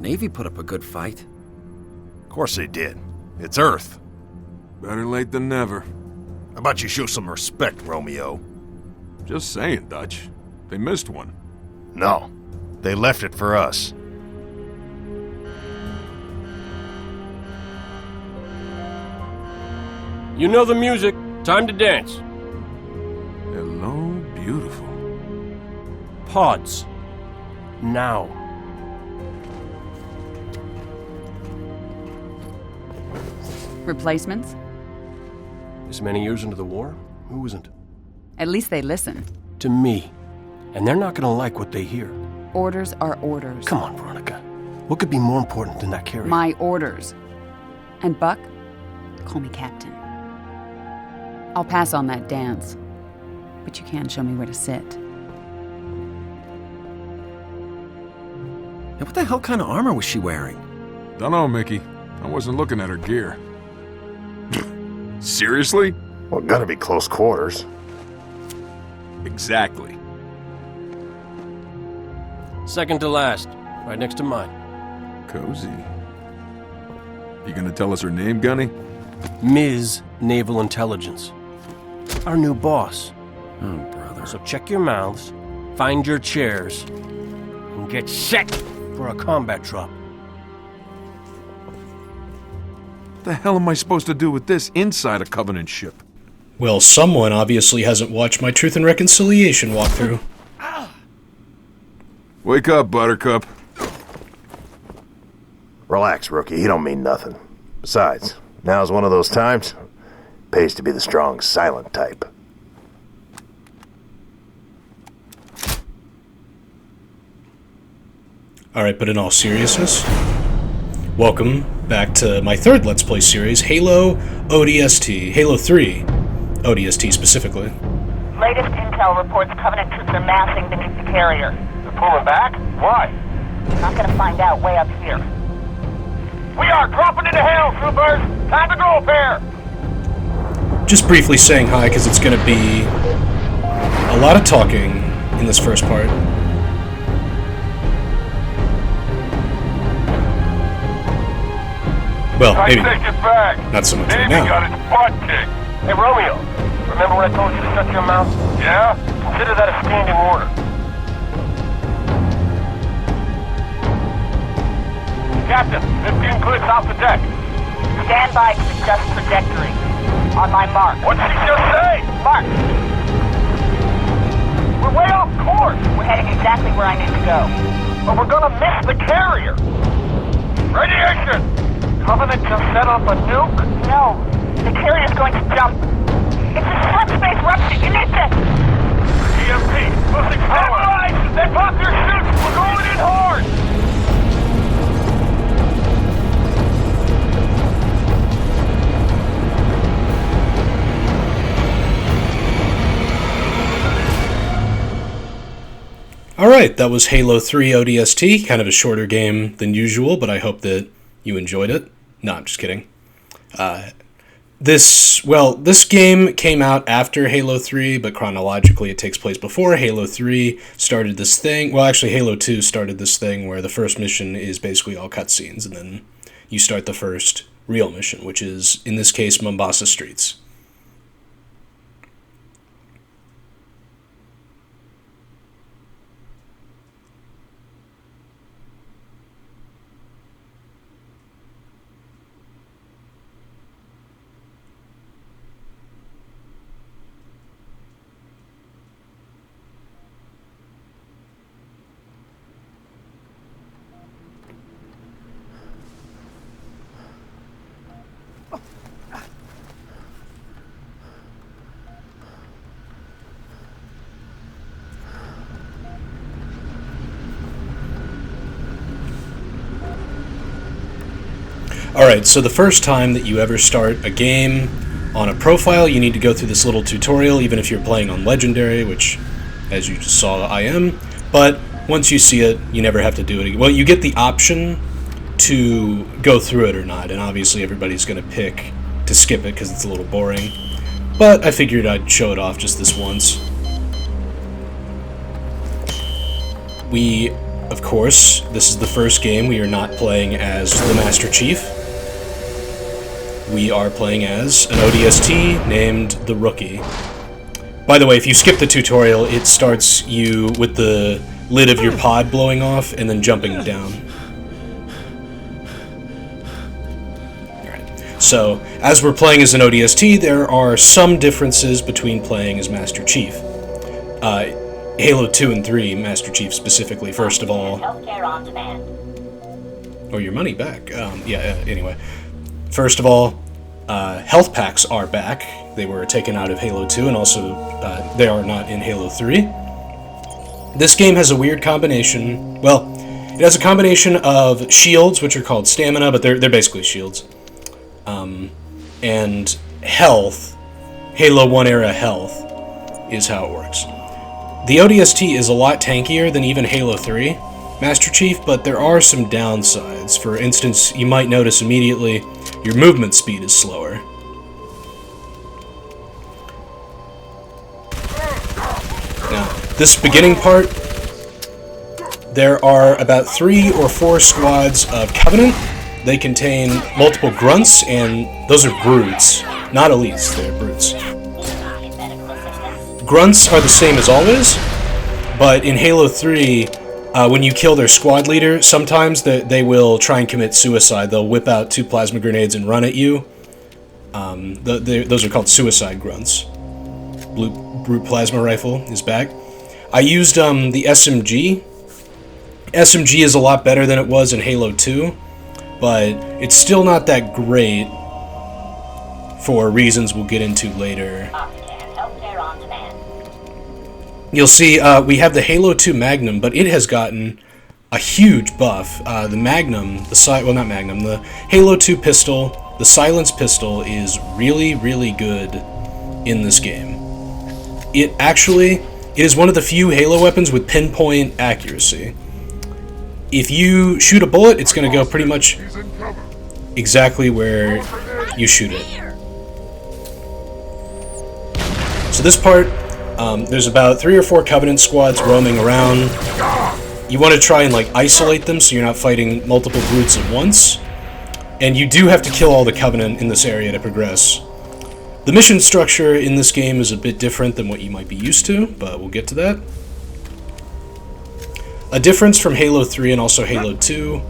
Navy put up a good fight. Of course they did. It's Earth. Better late than never. How about you show some respect, Romeo? Just saying, Dutch. They missed one. No. They left it for us. You know the music. Time to dance. Hello, beautiful. Pods. Now. Replacements? This many years into the war? Who isn't? At least they listen. To me. And they're not gonna like what they hear. Orders are orders. Come on, Veronica. What could be more important than that carrier? My orders. And Buck, call me Captain. I'll pass on that dance, but you can show me where to sit. And what the hell kind of armor was she wearing? Dunno, Mickey. I wasn't looking at her gear. Seriously? Well, gotta be close quarters. Exactly. Second to last. Right next to mine. Cozy. You gonna tell us her name, Gunny? Ms. Naval Intelligence. Our new boss. Oh, brother. So check your mouths, find your chairs, and get set for a combat drop. What the hell am I supposed to do with this inside a Covenant ship? Well, someone obviously hasn't watched my Truth and Reconciliation walkthrough. Wake up, Buttercup. Relax, rookie. He don't mean nothing. Besides, now's one of those times. Pays to be the strong, silent type. Alright, but in all seriousness, welcome back to my third Let's Play series, Halo ODST. Halo 3 ODST specifically. Latest intel reports Covenant troops are massing beneath the carrier. They're pulling back? Why? Not gonna find out way up here. We are dropping into hell, troopers! Time to go, pair! Just briefly saying hi, because it's going to be a lot of talking in this first part. Well, maybe not so much right now. Got its butt kicked. Hey, Romeo. Remember when I told you to shut your mouth? Yeah? Consider that a standing order. Captain, 15 clicks off the deck. Stand by to adjust trajectory. On my mark. What'd she just say? Mark. We're way off course. We're heading exactly where I need to go. But we're gonna miss the carrier. Radiation! Covenant just set off a nuke? No, the carrier's going to jump. It's a subspace rupture. You need to... EMP, losing power. They popped their chutes. We're going in hard. Alright, that was Halo 3 ODST, kind of a shorter game than usual, but I hope that you enjoyed it. No, I'm just kidding. This game came out after Halo 3, but chronologically it takes place before. Halo 3 started this thing, well actually Halo 2 started this thing where the first mission is basically all cutscenes, and then you start the first real mission, which is, in this case, Mombasa streets. Alright, so the first time that you ever start a game on a profile, you need to go through this little tutorial, even if you're playing on Legendary, which, as you just saw, I am. But once you see it, you never have to do it again. Well, you get the option to go through it or not, and obviously everybody's going to pick to skip it because it's a little boring. But I figured I'd show it off just this once. We of course, this is the first game we are not playing as the Master Chief. We are playing as an ODST named the Rookie. By the way, if you skip the tutorial, it starts you with the lid of your pod blowing off and then jumping down. Alright, so as we're playing as an ODST, there are some differences between playing as Master Chief. Halo 2 and 3, Master Chief specifically, first of all. Or your money back. Anyway. First of all, health packs are back. They were taken out of Halo 2, and also they are not in Halo 3. This game has a weird combination. Well, it has a combination of shields, which are called stamina, but they're basically shields. And health. Halo 1 era health is how it works. The ODST is a lot tankier than even Halo 3 Master Chief, but there are some downsides. For instance, you might notice immediately your movement speed is slower. Now, this beginning part, there are about 3 or 4 squads of Covenant. They contain multiple grunts, and those are brutes. Not elites, they're brutes. Grunts are the same as always, but in Halo 3, when you kill their squad leader, sometimes they will try and commit suicide. They'll whip out 2 plasma grenades and run at you. Those are called suicide grunts. Brute plasma rifle is back. I used the SMG. SMG is a lot better than it was in Halo 2, but it's still not that great for reasons we'll get into later. You'll see we have the Halo 2 Magnum, but it has gotten a huge buff. The Magnum, the Halo 2 pistol, the Silence pistol is really, really good in this game. It is one of the few Halo weapons with pinpoint accuracy. If you shoot a bullet, it's going to go pretty much exactly where you shoot it. So this part, there's about 3 or 4 Covenant squads roaming around. You want to try and isolate them so you're not fighting multiple brutes at once. And you do have to kill all the Covenant in this area to progress. The mission structure in this game is a bit different than what you might be used to, but we'll get to that. A difference from Halo 3 and also Halo 2,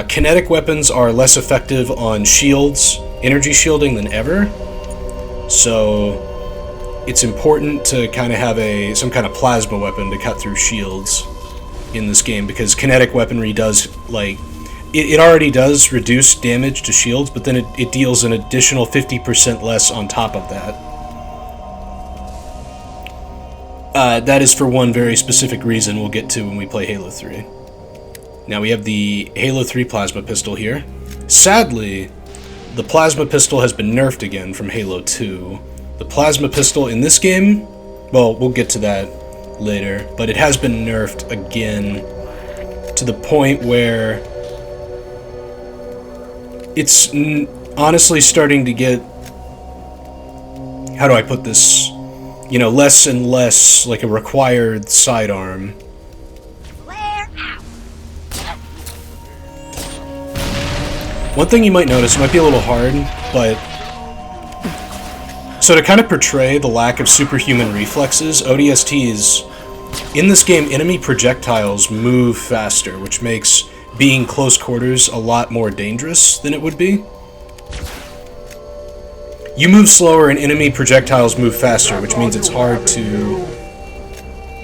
kinetic weapons are less effective on shields, energy shielding, than ever. So it's important to kind of have some kind of plasma weapon to cut through shields in this game, because kinetic weaponry does, it already does reduce damage to shields, but then it deals an additional 50% less on top of that. That is for one very specific reason we'll get to when we play Halo 3. Now we have the Halo 3 plasma pistol here. Sadly, the plasma pistol has been nerfed again from Halo 2. The plasma pistol in this game, well, we'll get to that later, but it has been nerfed again to the point where it's honestly starting to get, how do I put this, less and less like a required sidearm. One thing you might notice, it might be a little hard, but so to kind of portray the lack of superhuman reflexes, ODSTs, in this game, enemy projectiles move faster, which makes being close quarters a lot more dangerous than it would be. You move slower and enemy projectiles move faster, which means it's hard to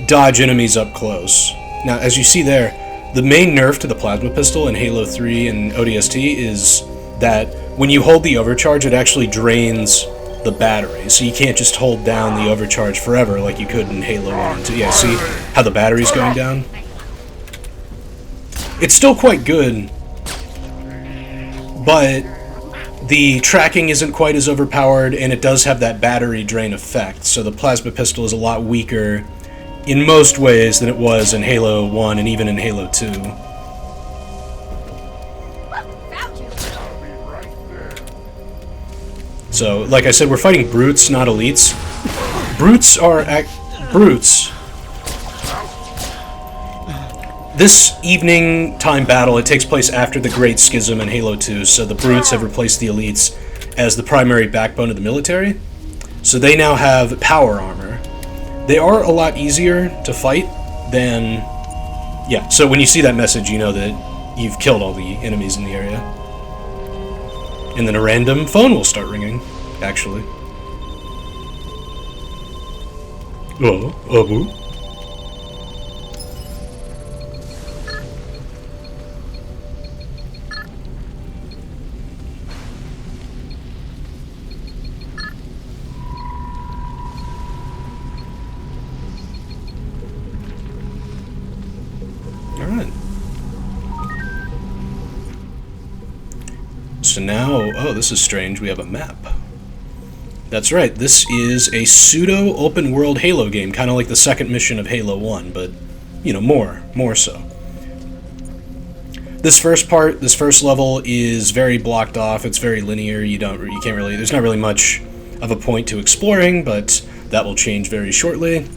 dodge enemies up close. Now, as you see there, the main nerf to the plasma pistol in Halo 3 and ODST is that when you hold the overcharge, it actually drains the battery, so you can't just hold down the overcharge forever like you could in Halo 1 and 2. Yeah, see how the battery's going down? It's still quite good, but the tracking isn't quite as overpowered, and it does have that battery drain effect, so the plasma pistol is a lot weaker in most ways than it was in Halo 1 and even in Halo 2. So, like I said, we're fighting brutes, not elites. Brutes This evening time battle, it takes place after the Great Schism in Halo 2, so the Brutes have replaced the Elites as the primary backbone of the military. So they now have power armor. They are a lot easier to fight than... Yeah, so when you see that message, you know that you've killed all the enemies in the area. And then a random phone will start ringing, actually. Oh, Abu? So now, oh, this is strange, we have a map. That's right, this is a pseudo open world Halo game, kind of like the second mission of Halo 1, but, you know, more so. This first part, this first level is very blocked off, it's very linear, you can't really, there's not really much of a point to exploring, but that will change very shortly.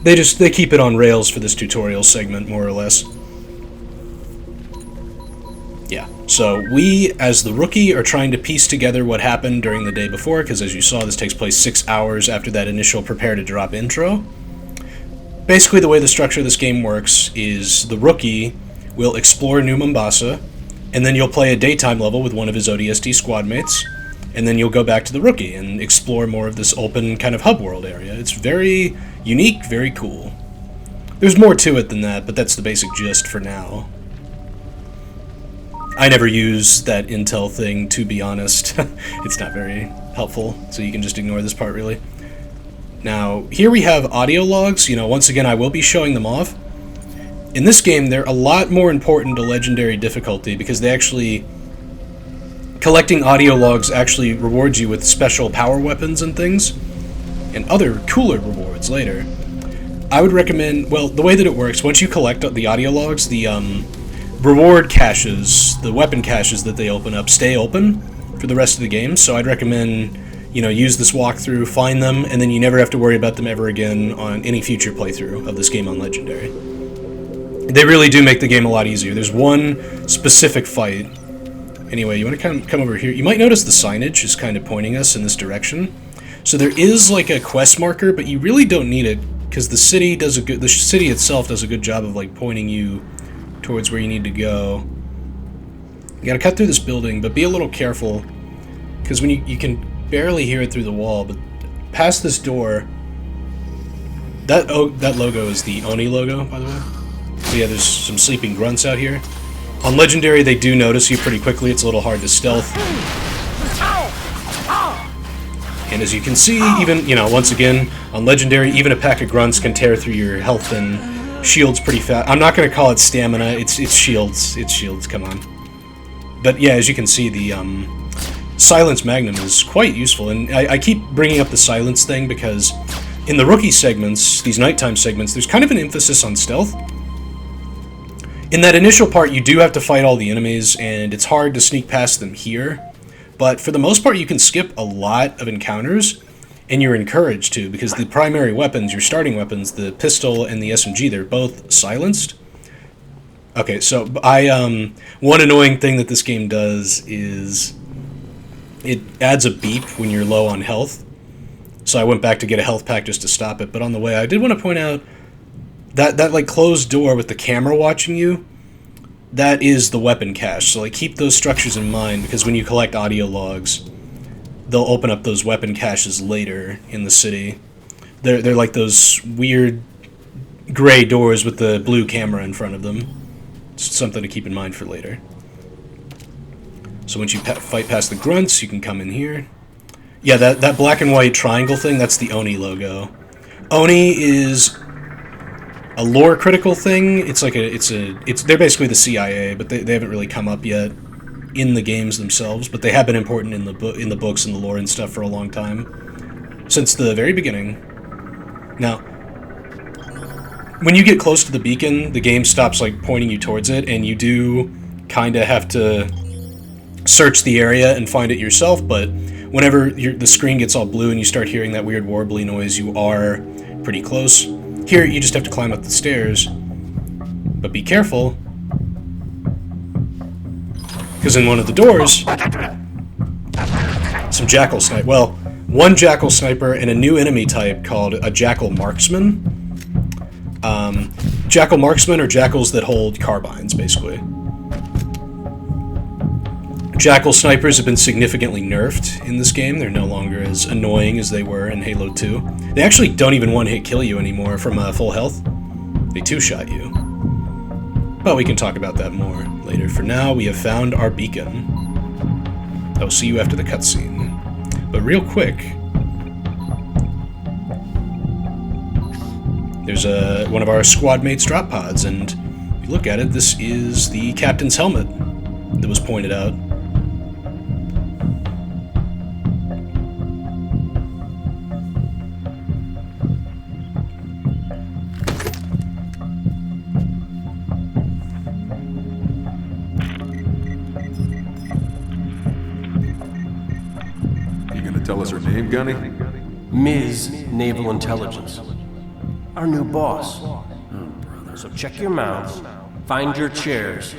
They keep it on rails for this tutorial segment, more or less. Yeah, so we, as the rookie, are trying to piece together what happened during the day before, because as you saw, this takes place 6 hours after that initial prepare to drop intro. Basically, the way the structure of this game works is the rookie will explore New Mombasa, and then you'll play a daytime level with one of his ODST squad mates, and then you'll go back to the rookie and explore more of this open kind of hub world area. It's very unique, very cool. There's more to it than that, but that's the basic gist for now. I never use that intel thing, to be honest. It's not very helpful, so you can just ignore this part, really. Now, here we have audio logs. You know, once again, I will be showing them off. In this game, they're a lot more important to Legendary difficulty, because they actually... Collecting audio logs actually rewards you with special power weapons and things, and other cooler rewards later. I would recommend... Well, the way that it works, once you collect the audio logs, the, reward caches, the weapon caches that they open up, stay open for the rest of the game, so I'd recommend, you know, use this walkthrough, find them, and then you never have to worry about them ever again on any future playthrough of this game on Legendary. They really do make the game a lot easier. There's one specific fight. Anyway, you want to come over here. You might notice the signage is kind of pointing us in this direction. So there is like a quest marker, but you really don't need it, because the city itself does a good job of like pointing you towards where you need to go. You gotta cut through this building, but be a little careful, because when you can barely hear it through the wall, but past this door, that logo is the Oni logo, by the way. So yeah, there's some sleeping grunts out here. On Legendary, they do notice you pretty quickly. It's a little hard to stealth. And as you can see, even, you know, once again, on Legendary, even a pack of grunts can tear through your health and shields pretty fast. I'm not going to call it stamina, it's shields. It's shields, come on. But yeah, as you can see, the Silence Magnum is quite useful, and I keep bringing up the silence thing because in the rookie segments, these nighttime segments, there's kind of an emphasis on stealth. In that initial part, you do have to fight all the enemies, and it's hard to sneak past them here, but for the most part, you can skip a lot of encounters, and you're encouraged to, because the primary weapons, your starting weapons, the pistol and the SMG, they're both silenced. Okay, so one annoying thing that this game does is it adds a beep when you're low on health. So I went back to get a health pack just to stop it, but on the way I did want to point out that like closed door with the camera watching you, that is the weapon cache. So like keep those structures in mind, because when you collect audio logs, they'll open up those weapon caches later in the city. They're like those weird gray doors with the blue camera in front of them. It's something to keep in mind for later. So once you fight past the grunts, you can come in here. Yeah, that black and white triangle thing, that's the Oni logo. Oni is a lore critical thing. It's like they're basically the CIA, but they haven't really come up yet in the games themselves, but they have been important in the books and the lore and stuff for a long time, since the very beginning. Now, when you get close to the beacon, the game stops like pointing you towards it, and you do kind of have to search the area and find it yourself, but whenever the screen gets all blue and you start hearing that weird warbly noise, you are pretty close. Here, you just have to climb up the stairs, But be careful, because in one of the doors, some jackal sniper. Well, one jackal sniper and a new enemy type called a jackal marksman. Jackal marksmen are jackals that hold carbines, basically. Jackal snipers have been significantly nerfed in this game. They're no longer as annoying as they were in Halo 2. They actually don't even one-hit kill you anymore from full health. They two-shot you. But we can talk about that more later. For now, we have found our beacon. I will see you after the cutscene. But real quick, there's one of our squad mates' drop pods, and if you look at it, this is the captain's helmet that was pointed out. Tell us her name, Gunny? Ms. Naval Intelligence. Our new boss. So check your mouths, find your chairs,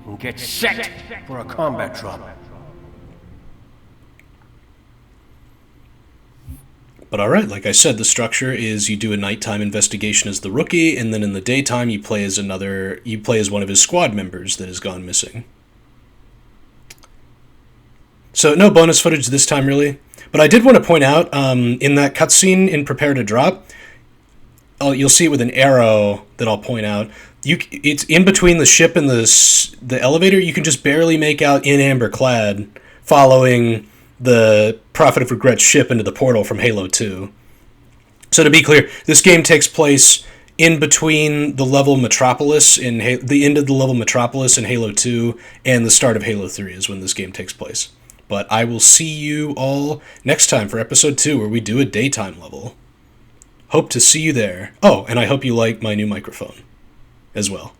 and get set for a combat drop. But alright, like I said, the structure is you do a nighttime investigation as the rookie, and then in the daytime you play as one of his squad members that has gone missing. So no bonus footage this time, really. But I did want to point out, in that cutscene in Prepare to Drop, you'll see it with an arrow that I'll point out. It's in between the ship and the elevator. You can just barely make out in amber clad, following the Prophet of Regret ship into the portal from Halo 2. So to be clear, this game takes place in between the level Metropolis the end of the level Metropolis in Halo 2 and the start of Halo 3 is when this game takes place. But I will see you all next time for episode 2, where we do a daytime level. Hope to see you there. Oh, and I hope you like my new microphone as well.